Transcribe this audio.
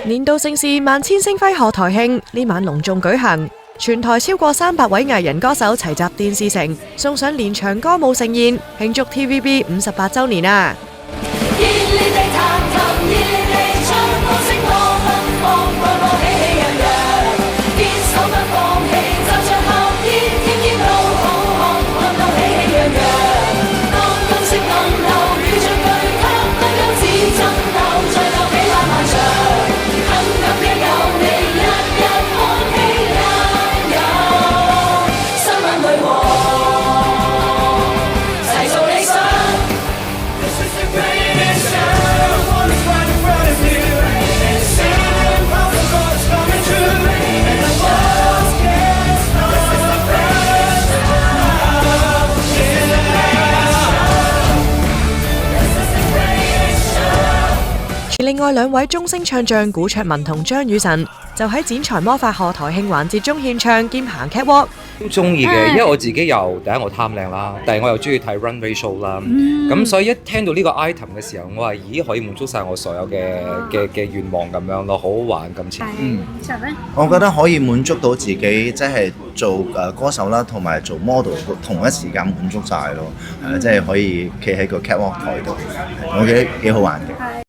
年度盛事萬千星輝賀台慶呢晚隆重舉行，全台超過300位藝人歌手齊集電視城，送上連場歌舞盛宴，慶祝 TVB 58週年啊！另外兩位中星唱將古卓文同張雨晨就喺剪財魔法賀台慶環節中獻唱兼行 catwalk。都中意嘅，因為我自己又第一我貪靚啦，第二我又中意睇 runway show 啦，咁所以一聽到呢個 item 嘅時候，我話咦可以滿足晒我所有嘅願望咁樣咯，好好玩今次。我覺得可以滿足到自己，即係做歌手啦，同埋做 model 同一時間滿足晒咯，即係可以企喺個 catwalk 台度，我覺得幾好玩嘅。